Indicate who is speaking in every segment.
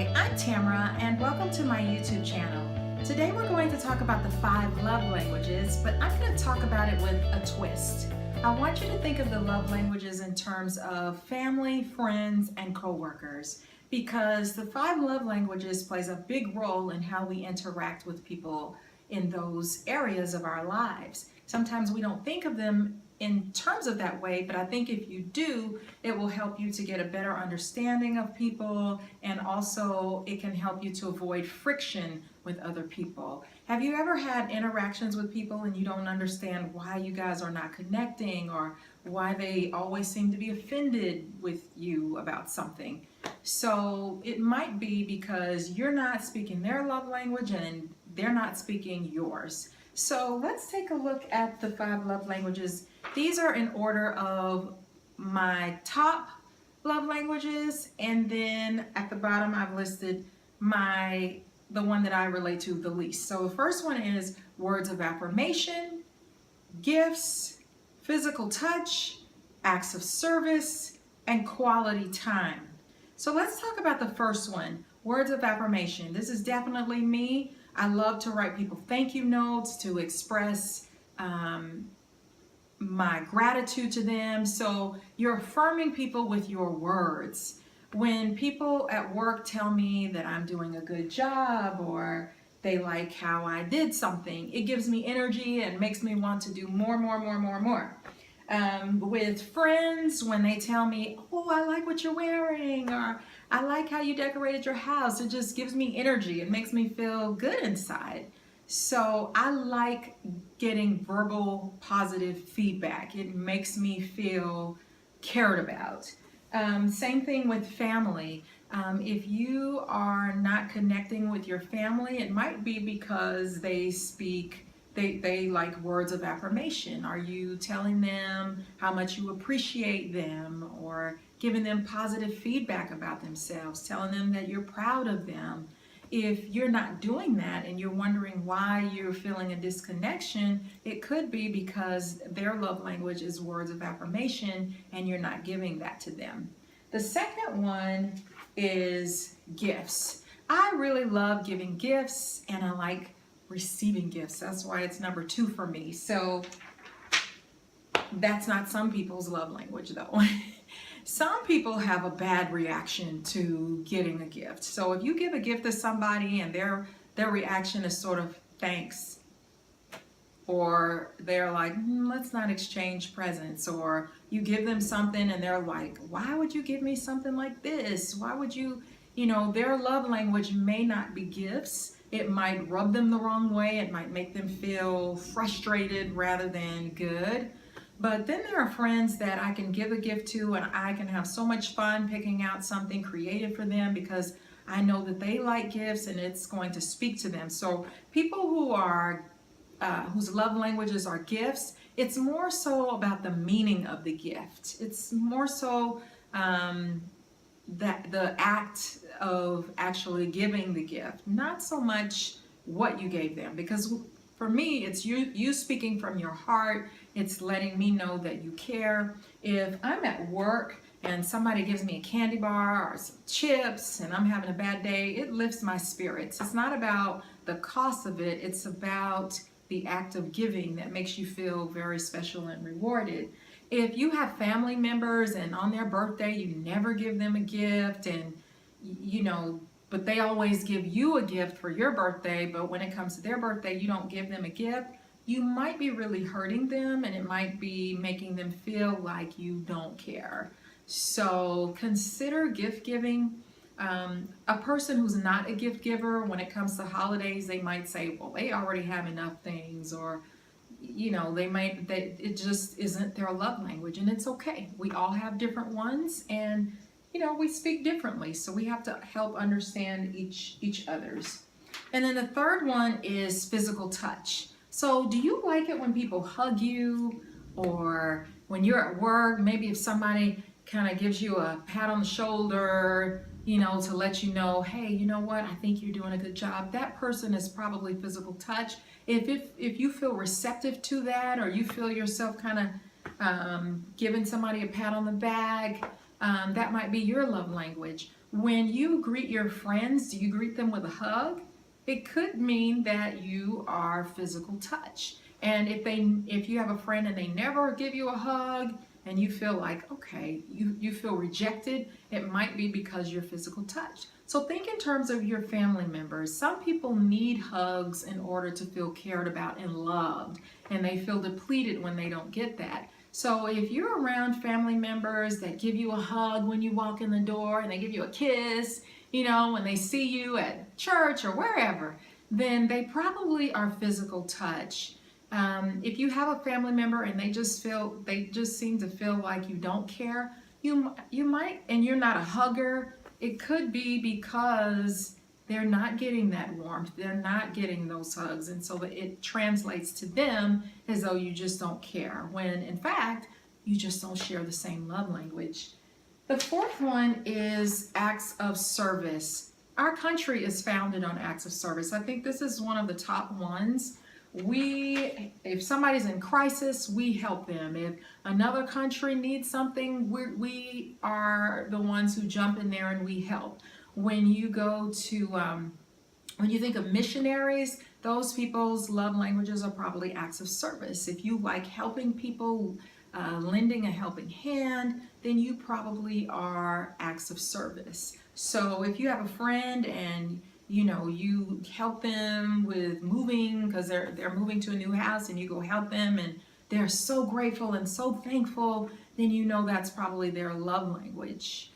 Speaker 1: Hi, I'm Tamara and welcome to my YouTube channel. Today we're going to talk about the 5 love languages, but I'm going to talk about it with a twist. I want you to think of the love languages in terms of family, friends, and co-workers, because the 5 love languages plays a big role in how we interact with people in those areas of our lives. Sometimes we don't think of them in terms of that way, but I think if you do, it will help you to get a better understanding of people, and also it can help you to avoid friction with other people. Have you ever had interactions with people and you don't understand why you guys are not connecting, or why they always seem to be offended with you about something? So it might be because you're not speaking their love language and they're not speaking yours. So let's take a look at the 5 love languages. These are in order of my top love languages, and then at the bottom I've listed the one that I relate to the least. So the first one is words of affirmation, gifts, physical touch, acts of service, and quality time. So let's talk about the first one, words of affirmation. This is definitely me. I love to write people thank you notes to express my gratitude to them. So you're affirming people with your words. When people at work tell me that I'm doing a good job, or they like how I did something, it gives me energy and makes me want to do more. With friends, when they tell me, oh, I like what you're wearing, or I like how you decorated your house, it just gives me energy. It makes me feel good inside. So I like getting verbal positive feedback. It makes me feel cared about. Same thing with family. If you are not connecting with your family, it might be because they like words of affirmation. Are you telling them how much you appreciate them, or giving them positive feedback about themselves, telling them that you're proud of them? If you're not doing that and you're wondering why you're feeling a disconnection, it could be because their love language is words of affirmation and you're not giving that to them. The second one is gifts. I really love giving gifts, and I like receiving gifts. That's why it's number 2 for me. So that's not some people's love language though. Some people have a bad reaction to getting a gift. So if you give a gift to somebody and their reaction is sort of thanks, or they're like, let's not exchange presents, or you give them something and they're like, why would you give me something like this? Why would you, their love language may not be gifts. It might rub them the wrong way. It might make them feel frustrated rather than good. But then there are friends that I can give a gift to, and I can have so much fun picking out something creative for them because I know that they like gifts and it's going to speak to them. So people who are whose love languages are gifts, it's more so about the meaning of the gift. It's more so that the act of actually giving the gift, not so much what you gave them. Because for me, it's you speaking from your heart. It's letting me know that you care. If I'm at work and somebody gives me a candy bar or some chips and I'm having a bad day, it lifts my spirits. It's not about the cost of it. It's about the act of giving that makes you feel very special and rewarded. If you have family members and on their birthday you never give them a gift, and but they always give you a gift for your birthday, but when it comes to their birthday you don't give them a gift, you might be really hurting them, and it might be making them feel like you don't care. So consider gift giving. A person who's not a gift giver, when it comes to holidays, they might say, well, they already have enough things, or it just isn't their love language, and it's okay. We all have different ones, and we speak differently, so we have to help understand each other's. And then the third one is physical touch. So do you like it when people hug you, or when you're at work, maybe if somebody kind of gives you a pat on the shoulder, to let you know, hey, you know what, I think you're doing a good job. That person is probably physical touch. If you feel receptive to that, or you feel yourself kind of giving somebody a pat on the back, that might be your love language. When you greet your friends, do you greet them with a hug? It could mean that you are physical touch. And if you have a friend and they never give you a hug and you feel like, okay, you feel rejected, it might be because you're physical touch. So think in terms of your family members. Some people need hugs in order to feel cared about and loved, and they feel depleted when they don't get that. So if you're around family members that give you a hug when you walk in the door and they give you a kiss, when they see you at church or wherever, then they probably are physical touch. If you have a family member and they just seem to feel like you don't care, you might, and you're not a hugger, it could be because they're not getting that warmth, they're not getting those hugs, and so it translates to them as though you just don't care, when in fact, you just don't share the same love language. The fourth one is acts of service. Our country is founded on acts of service. I think this is one of the top ones. If somebody's in crisis, we help them. If another country needs something, we are the ones who jump in there and we help. When you go to, when you think of missionaries, those people's love languages are probably acts of service. If you like helping people, lending a helping hand, then you probably are acts of service. So if you have a friend and you help them with moving because they're moving to a new house, and you go help them and they're so grateful and so thankful, then that's probably their love language.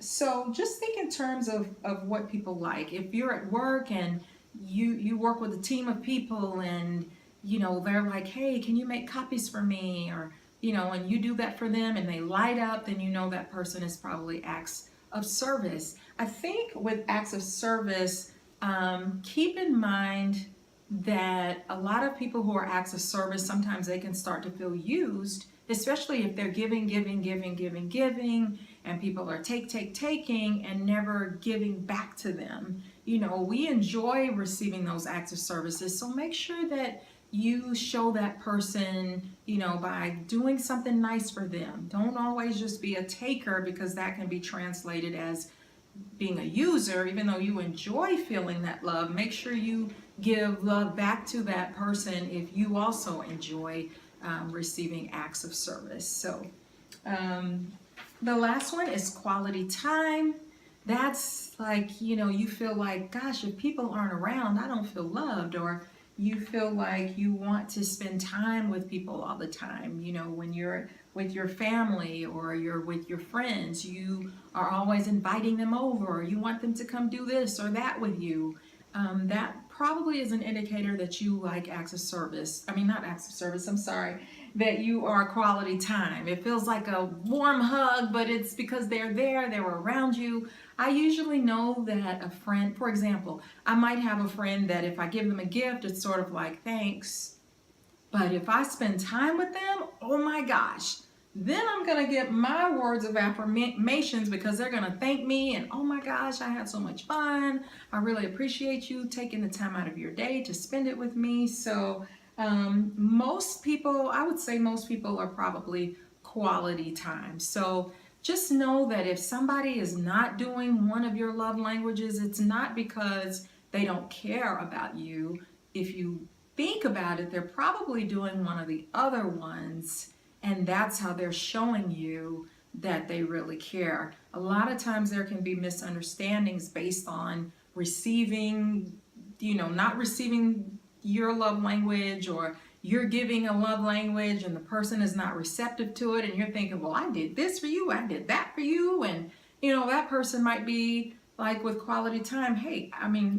Speaker 1: So just think in terms of what people like. If you're at work and you work with a team of people and they're like, hey, can you make copies for me? Or and you do that for them and they light up, then that person is probably acts of service. I think with acts of service, keep in mind that a lot of people who are acts of service, sometimes they can start to feel used, especially if they're giving, and people are taking, and never giving back to them. We enjoy receiving those acts of services, so make sure that you show that person, by doing something nice for them. Don't always just be a taker, because that can be translated as being a user. Even though you enjoy feeling that love, make sure you give love back to that person if you also enjoy receiving acts of service. So the last one is quality time. That's like, you feel like, gosh, if people aren't around, I don't feel loved. Or you feel like you want to spend time with people all the time. When you're with your family or you're with your friends, you are always inviting them over, or you want them to come do this or that with you. That probably is an indicator that you like acts of service. I mean, not acts of service, I'm sorry, that you are quality time. It feels like a warm hug, but it's because they're there, they were around you. I usually know that a friend, for example, I might have a friend that if I give them a gift, it's sort of like, thanks. But if I spend time with them, oh my gosh, then I'm going to get my words of affirmations, because they're going to thank me and, oh my gosh, I had so much fun. I really appreciate you taking the time out of your day to spend it with me. So most people, I would say most people are probably quality time. So just know that if somebody is not doing one of your love languages, it's not because they don't care about you. If you think about it, they're probably doing one of the other ones, and that's how they're showing you that they really care. A lot of times there can be misunderstandings based on receiving, not receiving your love language, or you're giving a love language and the person is not receptive to it, and you're thinking, well, I did this for you, I did that for you, and that person might be like with quality time, hey,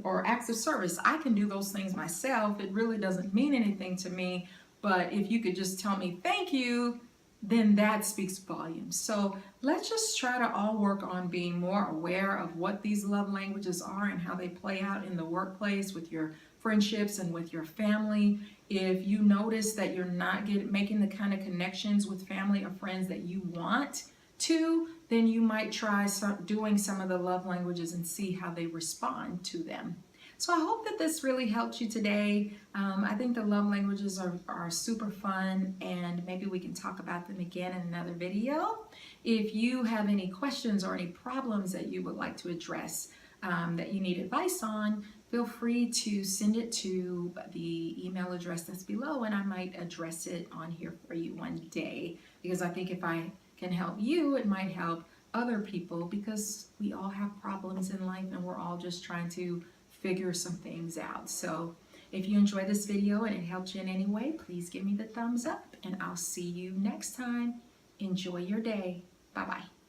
Speaker 1: or acts of service, I can do those things myself. It really doesn't mean anything to me, but if you could just tell me thank you, then that speaks volumes. So let's just try to all work on being more aware of what these love languages are and how they play out in the workplace, with your friendships, and with your family. If you notice that you're not making the kind of connections with family or friends that you want to, then you might try doing some of the love languages and see how they respond to them. So I hope that this really helped you today. I think the love languages are super fun, and maybe we can talk about them again in another video. If you have any questions or any problems that you would like to address, that you need advice on, feel free to send it to the email address that's below, and I might address it on here for you one day, because I think if I can help you, it might help other people, because we all have problems in life and we're all just trying to figure some things out. So if you enjoyed this video and it helped you in any way, please give me the thumbs up, and I'll see you next time. Enjoy your day. Bye-bye.